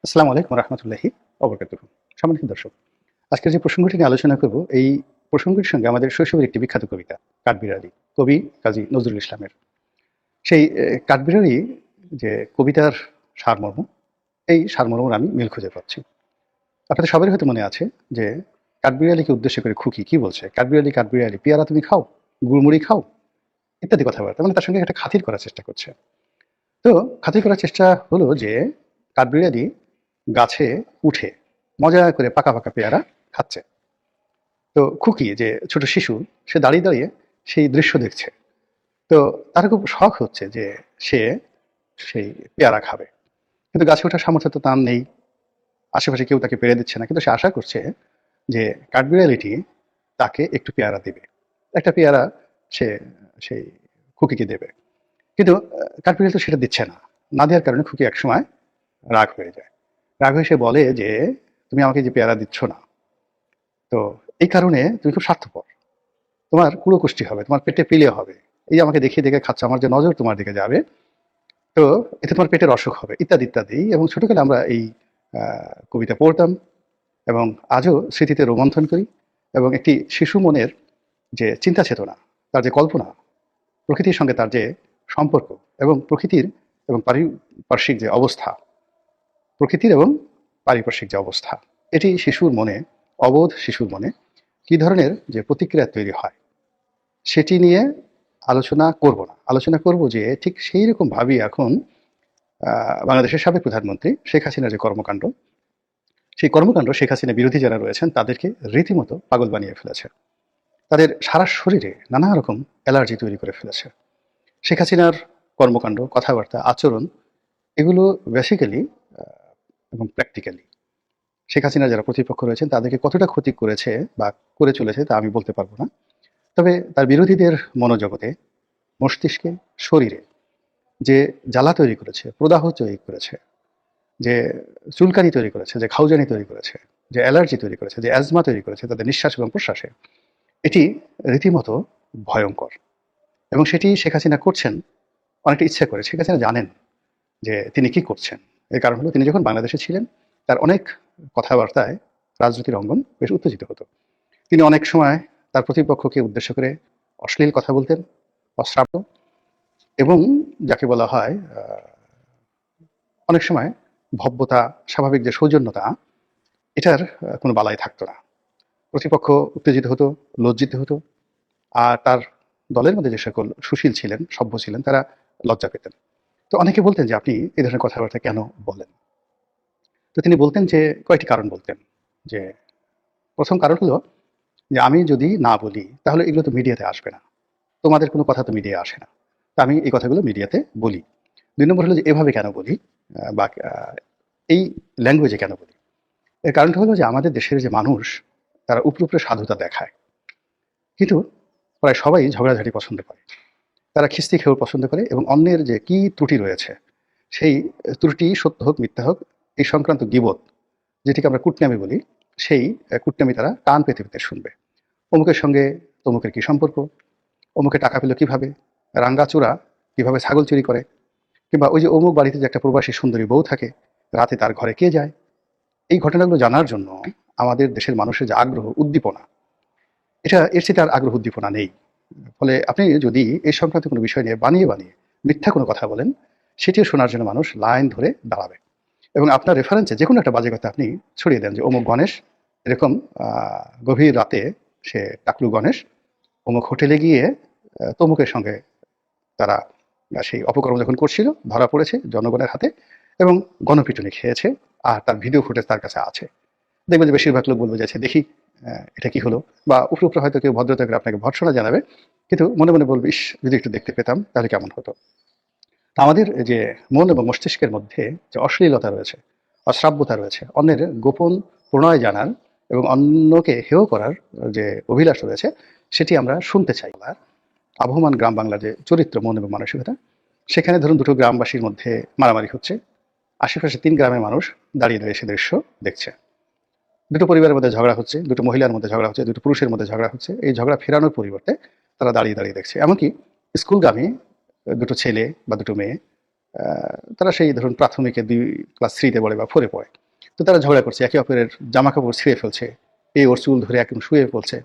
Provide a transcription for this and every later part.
আসসালামু আলাইকুম রহমতুল্লাহি অবরকাতুহু। সম্মানিত দর্শক, আজকের যে প্রসঙ্গটি নিয়ে আলোচনা করব, এই প্রসঙ্গটির সঙ্গে আমাদের শৈশবের একটি বিখ্যাত কবিতা কাঠবিড়ালি, কবি কাজী নজরুল ইসলামের। সেই কাঠবিড়ালি যে কবিতার সারমর্ম, এই সারমর্মের আমি মিল খুঁজে পাচ্ছি। আপনাদের সবারই হয়তো মনে আছে যে কাঠবিড়ালিকে উদ্দেশ্য করে খুকি কি বলছে, কাঠবিড়ালি কাঠবিড়ালি পেয়ারা তুমি খাও, গুড়মুড়ি খাও, ইত্যাদি কথাবার্তা, মানে তার সঙ্গে একটা খাতির করার চেষ্টা করছে। তো খাতির করার চেষ্টা হলো যে কাঠবিড়ালি গাছে উঠে মজা করে পাকা পাকা পেয়ারা খাচ্ছে। তো খুকি যে ছোট শিশু, সে দাঁড়িয়ে দাঁড়িয়ে সেই দৃশ্য দেখছে। তো তার খুব শখ হচ্ছে যে সে সেই পেয়ারা খাবে, কিন্তু গাছে ওঠার সামর্থ্য তো তার নেই, আশেপাশে কেউ তাকে পেরে দিচ্ছে না, কিন্তু সে আশা করছে যে কাঠবিড়ালিটি তাকে একটু পেয়ারা দেবে, একটা পেয়ারা সে সেই খুকিকে দেবে। কিন্তু কাঠবিড়ালি তো সেটা দিচ্ছে না, না দেওয়ার কারণে খুকি একসময় রাগ হয়ে যায়। রাগ হয়ে সে বলে যে তুমি আমাকে যে পেয়ারা দিচ্ছ না, তো এই কারণে তুমি খুব স্বার্থপর, তোমার কুড়োকুষ্টি হবে, তোমার পেটে পিলে হবে, এই যে আমাকে দেখিয়ে দেখে খাচ্ছ, আমার যে নজর তোমার দিকে যাবে, তো এতে তোমার পেটের অসুখ হবে, ইত্যাদি ইত্যাদি। এবং ছোটকালে আমরা এই কবিতা পড়তাম এবং আজও স্মৃতিতে রোমন্থন করি। এবং একটি শিশু মনের যে চিন্তা চেতনা, তার যে কল্পনা, প্রকৃতির সঙ্গে তার যে সম্পর্ক, এবং প্রকৃতির এবং পারিপার্শ্বিক যে অবস্থা, প্রকৃতির এবং পারিপার্শ্বিক যে অবস্থা, এটি শিশুর মনে, অবোধ শিশুর মনে কি ধরনের যে প্রতিক্রিয়া তৈরি হয়, সেটি নিয়ে আলোচনা করব না। আলোচনা করব যে ঠিক সেই রকম ভাবি এখন বাংলাদেশের সাবেক প্রধানমন্ত্রী শেখ হাসিনার যে কর্মকাণ্ড, সেই কর্মকাণ্ড শেখ হাসিনা বিরোধী যারা রয়েছেন তাদেরকে রীতিমতো পাগল বানিয়ে ফেলেছে। তাদের সারা শরীরে নানা রকম অ্যালার্জি তৈরি করে ফেলেছে। শেখ হাসিনার কর্মকাণ্ড, কথাবার্তা, আচরণ, এগুলো বেসিক্যালি এবং প্র্যাকটিক্যালি শেখ হাসিনার যারা প্রতিপক্ষ রয়েছেন তাদেরকে কতটা ক্ষতি করেছে বা করে চলেছে তা আমি বলতে পারবো না। তবে তার বিরোধীদের মনোজগতে, মস্তিষ্কে, শরীরে যে জ্বালা তৈরি করেছে, প্রদাহ তৈরি করেছে, যে চুলকানি তৈরি করেছে, যে খাউজানি তৈরি করেছে, যে অ্যালার্জি তৈরি করেছে, যে অ্যাজমা তৈরি করেছে তাদের নিঃশ্বাস এবং প্রশ্বাসে, এটি রীতিমতো ভয়ঙ্কর। এবং সেটি শেখ হাসিনা করছেন অনেকটা ইচ্ছা করে। শেখ হাসিনা জানেন যে তিনি কি করছেন। এর কারণ হলো তিনি যখন বাংলাদেশে ছিলেন তার অনেক কথাবার্তায় রাজনীতির অঙ্গন বেশ উত্তেজিত হতো। তিনি অনেক সময় তার প্রতিপক্ষকে উদ্দেশ্য করে অশ্লীল কথা বলতেন, অশ্রাব্য, এবং যাকে বলা হয় অনেক সময় ভব্যতা, স্বাভাবিক যে সৌজন্যতা, এটার কোনো বালাই থাকতো না। প্রতিপক্ষ উত্তেজিত হতো, লজ্জিত হতো, আর তার দলের মধ্যে যে সকল সুশীল ছিলেন, সভ্য ছিলেন, তারা লজ্জা পেতেন। তো অনেকে বলতেন যে আপনি এই ধরনের কথাবার্তা কেন বলেন। তো তিনি বলতেন যে কয়েকটি কারণ বলতেন। যে প্রথম কারণ হলো যে আমি যদি না বলি তাহলে এগুলো তো মিডিয়াতে আসবে না, তোমাদের কোনো কথা তো মিডিয়ায় আসে না, তা আমি এই কথাগুলো মিডিয়াতে বলি। ২ নম্বর হলো যে এভাবে কেন বলি, বা এই ল্যাঙ্গুয়েজে কেন বলি। এর কারণটা হলো যে আমাদের দেশের যে মানুষ, তারা উপরে উপরে সাধুতা দেখায়, কিন্তু প্রায় সবাই ঝগড়াঝাটি পছন্দ করে, তারা খিস্তি খেয়েও পছন্দ করে, এবং অন্যের যে কি ত্রুটি রয়েছে, সেই ত্রুটি সত্য হোক মিথ্যা হোক, এই সংক্রান্ত গীবত, যেটিকে আমরা কুটনামি বলি, সেই কুটনামি তারা কান পেতে পেতে শুনবে। অমুকের সঙ্গে তমুকের কি সম্পর্ক, অমুকে টাকা পেল কিভাবে, রাঙ্গাচূড়া কিভাবে ছাগল চুরি করে, কিংবা ওই যে অমুক বাড়িতে যে একটা প্রবাসী সুন্দরী বউ থাকে, রাতে তার ঘরে কে যায়। এই ঘটনাগুলো জানার জন্য আমাদের দেশের মানুষের যে আগ্রহ, উদ্দীপনা, এটা এর চেয়ে আর আগ্রহ উদ্দীপনা নেই। ফলে আপনি যদি এই সংক্রান্ত কোনো বিষয় নিয়ে বানিয়ে বানিয়ে মিথ্যা কোনো কথা বলেন, সেটিও শোনার জন্য মানুষ লাইন ধরে দাঁড়াবে। এবং আপনার রেফারেন্সে যে কোনো একটা বাজে কথা আপনি ছড়িয়ে দেন যে অমুক গণেশ এরকম গভীর রাতে সে টাকলু গণেশ অমুক হোটেলে গিয়ে তমুকের সঙ্গে তারা সেই অপকর্ম যখন করছিল ধরা পড়েছে জনগণের হাতে, এবং গণপিটুনি খেয়েছে, আর তার ভিডিও ফুটেজ তার কাছে আছে। দেখবেন যে বেশিরভাগ লোক বলবে যাচ্ছে দেখি এটা কি হলো, বা উপরে উপরে হয়তো কেউ ভদ্রতা করে আপনাকে ভর্ৎসনা জানাবে, কিন্তু মনে মনে বলবে ইস যদি একটু দেখতে পেতাম তাহলে কেমন হতো। তা আমাদের যে মন এবং মস্তিষ্কের মধ্যে যে অশ্লীলতা রয়েছে, অশ্রাব্যতা রয়েছে, অন্যের গোপন প্রণয় জানার এবং অন্যকে হেয় করার যে অভিলাষ রয়েছে, সেটি আমরা শুনতে চাই। আর আবহমান গ্রাম বাংলার যে চরিত্র, মন এবং মানসিকতা, সেখানে ধরুন দুটো গ্রামবাসীর মধ্যে মারামারি হচ্ছে, আশেপাশে ৩ গ্রামের মানুষ দাঁড়িয়ে দাঁড়িয়ে সে দৃশ্য দেখছে। দুটো পরিবারের মধ্যে ঝগড়া হচ্ছে, দুটো মহিলার মধ্যে ঝগড়া হচ্ছে, দুটো পুরুষের মধ্যে ঝগড়া হচ্ছে। এই ঝগড়া ফেরানোর পরিবর্তে তারা দাঁড়িয়ে দাঁড়িয়ে দেখছে। এমনকি স্কুলগামী দুটো ছেলে বা দুটো মেয়ে, তারা সেই ধরুন প্রাথমিকে ২ ক্লাস 3 তে পড়ে বা 4 এ পড়ে। তো তারা ঝগড়া করছে, একে অপরের জামা কাপড় ছিঁড়ে ফেলছে, এই ওর চুল ধরে একদম শুয়ে ফেলছে,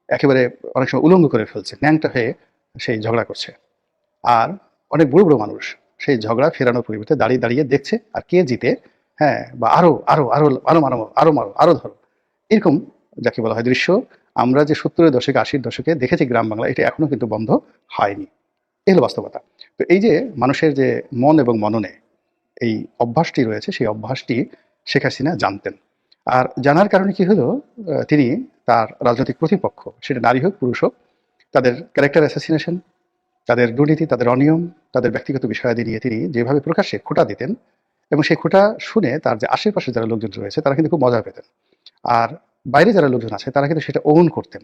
একেবারে অনেক সময় উলঙ্গ করে ফেলছে, ন্যাংটা হয়ে সেই ঝগড়া করছে। আর অনেক বড় বড় মানুষ সেই ঝগড়া ফেরানোর পরিবর্তে দাঁড়িয়ে দাঁড়িয়ে দেখছে আর কে জিতে, হ্যাঁ, বা আরো আরো আরো আরো মারো, আরো মারো, আরো ধরো, এরকম যাকে বলা হয় দৃশ্য আমরা যে 70-এর দশকে 80-এর দশকে দেখেছি গ্রাম বাংলা, এটা এখনো কিন্তু বন্ধ হয়নি। এই হলো বাস্তবতা। তো এই যে মানুষের যে মন এবং মননে এই অভ্যাসটি রয়েছে, সেই অভ্যাসটি শেখ হাসিনা জানতেন। আর জানার কারণে কি হলো, তিনি তার রাজনৈতিক প্রতিপক্ষ, সেটা নারী হোক পুরুষ হোক, তাদের ক্যারেক্টার অ্যাসাসিনেশন, তাদের দুর্নীতি, তাদের অনিয়ম, তাদের ব্যক্তিগত বিষয়াদি নিয়ে তিনি যেভাবে প্রকাশ্যে খোঁটা দিতেন, এবং সেই খোঁটা শুনে তার যে আশেপাশে যারা লোকজন রয়েছে তারা কিন্তু খুব মজা পেতেন। আর বাইরে যারা লোকজন আছে তারা কিন্তু সেটা ওন করতেন,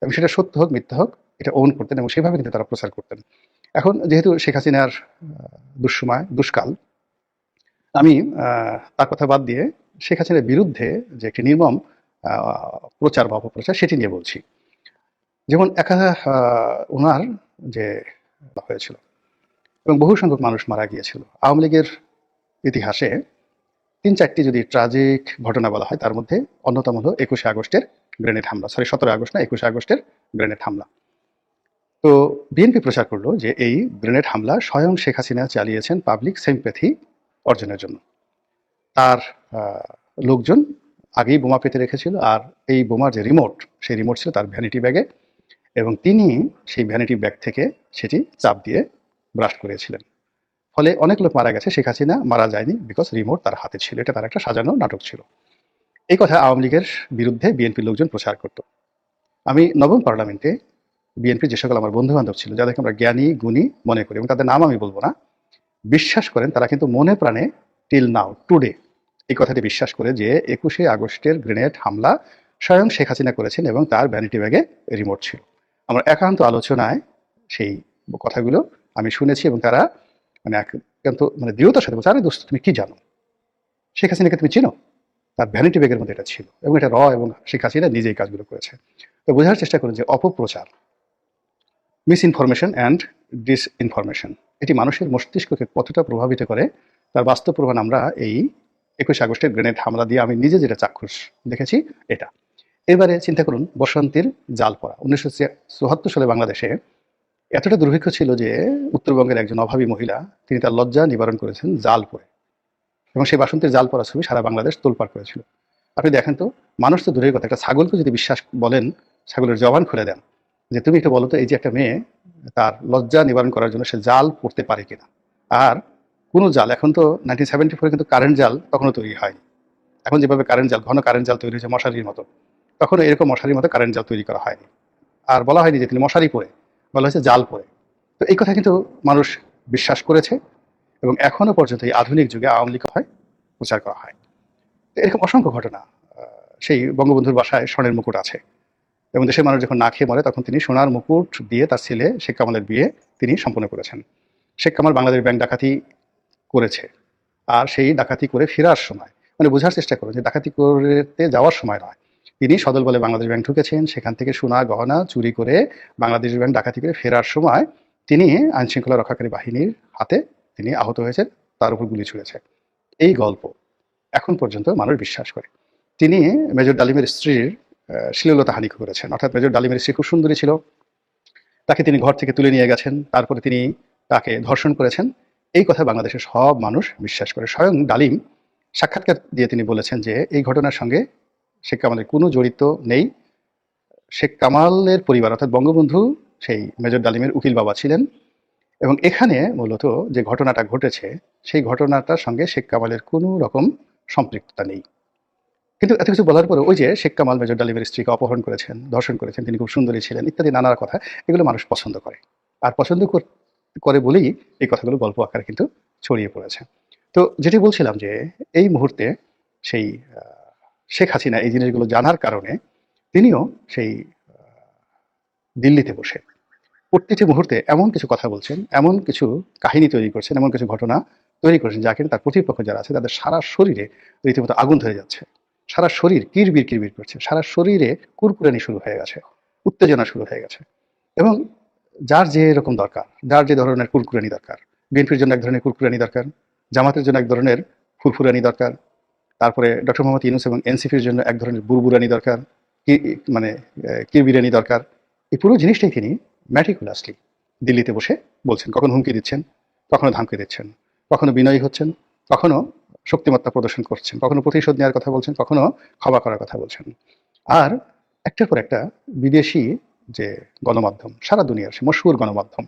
এবং সেটা সত্য হোক মিথ্যা হোক এটা ওন করতেন, এবং সেভাবে কিন্তু তারা প্রচার করতেন। এখন যেহেতু শেখ হাসিনার দুঃসময়, দুষ্কাল, আমি তার কথা বাদ দিয়ে শেখ হাসিনার বিরুদ্ধে যে একটি নির্মম প্রচার বা অপপ্রচার সেটি নিয়ে বলছি। যেমন একা ওনার যে হয়েছিল এবং বহু সংখ্যক মানুষ মারা গিয়েছিল আওয়ামী লীগের ইতিহাসে, 3-4টি যদি ট্রাজিক ঘটনা বলা হয় তার মধ্যে অন্যতম হলো 21শে আগস্টের গ্রেনেড হামলা, 17 আগস্ট না, 21শে আগস্টের গ্রেনেড হামলা। তো বিএনপি প্রচার করলো যে এই গ্রেনেড হামলা স্বয়ং শেখ হাসিনা চালিয়েছেন পাবলিক সিম্প্যাথি অর্জনের জন্য। তার লোকজন আগেই বোমা পেতে রেখেছিল, আর এই বোমার যে রিমোট, সেই রিমোট ছিল তার ভ্যানিটি ব্যাগে, এবং তিনি সেই ভ্যানিটি ব্যাগ থেকে সেটি চাপ দিয়ে ব্রাস্ট করেছিলেন। ফলে অনেক লোক মারা গেছে, শেখ হাসিনা মারা যায়নি, বিকজ রিমোট তার হাতে ছিল। এটা তার একটা সাজানো নাটক ছিল। এই কথা আওয়ামী লীগের বিরুদ্ধে বিএনপির লোকজন প্রচার করত। আমি নবম পার্লামেন্টে বিএনপির যে সকল আমার বন্ধু বান্ধব ছিল, যাদেরকে আমরা জ্ঞানী গুণী মনে করি, এবং তাদের নাম আমি বলবো না, বিশ্বাস করেন তারা কিন্তু মনে প্রাণে টিল নাও টুডে এই কথাটি বিশ্বাস করে যে 21শে আগস্টের গ্রেনেড হামলা স্বয়ং শেখ হাসিনা করেছেন এবং তার ভ্যানিটি ব্যাগে রিমোট ছিল। আমার একান্ত আলোচনায় সেই কথাগুলো আমি শুনেছি, এবং তারা মানে একান্ত মানে দৃঢ়তার সাথে বলছে, আরে দোস্ত তুমি কি জানো, শেখ হাসিনাকে তুমি চিনো, তার ভ্যানিটি ব্যাগের মধ্যে এটা ছিল, এবং এটা এবং শেখ হাসিনা নিজেই কাজগুলো করেছে। তো বোঝার চেষ্টা করুন যে অপপ্রচার, মিস ইনফরমেশন অ্যান্ড ডিসইনফরমেশন, এটি মানুষের মস্তিষ্ককে কতটা প্রভাবিত করে তার বাস্তব প্রমাণ আমরা এই 21 আগস্টের গ্রেনেড হামলা দিয়ে আমি নিজে যেটা চাক্ষুষ দেখেছি এটা। এবারে চিন্তা করুন বসন্তের জাল পড়া। 1974 সালে বাংলাদেশে এতটা দুর্ভিক্ষ ছিল যে উত্তরবঙ্গের একজন অভাবী মহিলা তিনি তার লজ্জা নিবারণ করেছেন জাল পরে, এবং সেই বাসন্তের জাল পড়া ছবি সারা বাংলাদেশ তোলপাড় করেছিল। আপনি দেখেন তো, মানুষ তো দূরের কথা, একটা ছাগলকে যদি বিশ্বাস বলেন, ছাগলের জবান খুলে দেন যে তুমি একটু বলো তো এই যে একটা মেয়ে তার লজ্জা নিবারণ করার জন্য সে জাল পড়তে পারে কিনা। আর কোনো জাল, এখন তো 1974 কিন্তু কারেন্ট জাল তখনও তৈরি হয়নি। এখন যেভাবে কারেন্ট জাল, ঘন কারেন্ট জাল তৈরি হয়েছে মশারির মতো, তখনও এরকম মশারির মতো কারেন্ট জাল তৈরি করা হয়নি। আর বলা হয়নি যে তিনি মশারি পরে, বলা হয়েছে জাল পরে। তো এই কথা কিন্তু মানুষ বিশ্বাস করেছে, এবং এখনো পর্যন্ত এই আধুনিক যুগে আওয়ামী লীগ হয় প্রচার করা হয়। তো এরকম অসংখ্য ঘটনা। সেই বঙ্গবন্ধুর বাসায় স্বর্ণের মুকুট আছে, এবং দেশের মানুষ যখন না খেয়ে মরে তখন তিনি সোনার মুকুট দিয়ে তার ছেলে শেখ কামালের বিয়ে তিনি সম্পন্ন করেছেন। শেখ কামাল বাংলাদেশ ব্যাংক ডাকাতি করেছে, আর সেই ডাকাতি করে ফেরার সময়, মানে বোঝার চেষ্টা করুন যে ডাকাতি করতে যাওয়ার সময় নয়, তিনি সদল বলে বাংলাদেশ ব্যাংক ঢুকেছেন, সেখান থেকে সোনা গহনা চুরি করে বাংলাদেশ ব্যাংক ডাকাতি করে ফেরার সময় তিনি আইনশৃঙ্খলা রক্ষাকারী বাহিনীর হাতে তিনি আহত হয়েছেন, তার উপর গুলি ছুঁড়েছে। এই গল্প এখন পর্যন্ত মানুষ বিশ্বাস করে। তিনি মেজর ডালিমের স্ত্রীর শ্লীলতাহানি করেছেন, অর্থাৎ মেজর ডালিমের স্ত্রী খুব সুন্দরী ছিল, তাকে তিনি ঘর থেকে তুলে নিয়ে গেছেন, তারপরে তিনি তাকে ধর্ষণ করেছেন। এই কথা বাংলাদেশের সব মানুষ বিশ্বাস করে। স্বয়ং ডালিম সাক্ষাৎকার দিয়ে তিনি বলেছেন যে এই ঘটনার সঙ্গে শেখ কামালের কোনো জড়িত নেই। শেখ কামালের পরিবার অর্থাৎ বঙ্গবন্ধু সেই মেজর ডালিমের উকিল বাবা ছিলেন, এবং এখানে মূলত যে ঘটনাটা ঘটেছে সেই ঘটনাটার সঙ্গে শেখ কামালের কোনো রকম সম্পৃক্ততা নেই। কিন্তু এত কিছু বলার পরে ওই যে শেখ কামাল মেজর ডালিমের স্ত্রীকে অপহরণ করেছেন, ধর্ষণ করেছেন, তিনি খুব সুন্দরী ছিলেন, ইত্যাদি নানা কথা, এগুলো মানুষ পছন্দ করে। আর পছন্দ করে বলেই এই কথাগুলো গল্প আকারে কিন্তু ছড়িয়ে পড়েছে। তো যেটি বলছিলাম যে এই মুহূর্তে সেই শেখ হাসিনা এই জিনিসগুলো জানার কারণে তিনিও সেই দিল্লিতে বসে প্রত্যেকটি মুহূর্তে এমন কিছু কথা বলছেন, এমন কিছু কাহিনী তৈরি করছেন, এমন কিছু ঘটনা তৈরি করছেন যা কিন্তু তার প্রতিপক্ষ যারা আছে তাদের সারা শরীরে রীতিমতো আগুন ধরে যাচ্ছে, সারা শরীর কিরবির কিরবির করছে, সারা শরীরে কুরকুরানি শুরু হয়ে গেছে, উত্তেজনা শুরু হয়ে গেছে। এবং যার যে রকম দরকার, যার যে ধরনের কুরকুরানি দরকার, বিএনপির জন্য এক ধরনের কুরকুরানি দরকার, জামাতের জন্য এক ধরনের ফুরফুরানি দরকার, তারপরে ডক্টর মোহাম্মদ ইউনূস এবং এনসিপির জন্য এক ধরনের বুরবুরানি দরকার, কি মানে কিরবিরানি দরকার। এই পুরো জিনিসটাই তিনি ম্যাটিকুলাসলি দিল্লিতে বসে বলছেন। কখনো হুমকি দিচ্ছেন, কখনো ধামকি দিচ্ছেন, কখনো বিনয়ী হচ্ছেন, কখনো শক্তিমত্তা প্রদর্শন করছেন, কখনো প্রতিশোধ নেওয়ার কথা বলছেন, কখনো ক্ষমা করার কথা বলছেন। আর একটার পর একটা বিদেশি যে গণমাধ্যম, সারা দুনিয়ার সে মশহুর গণমাধ্যম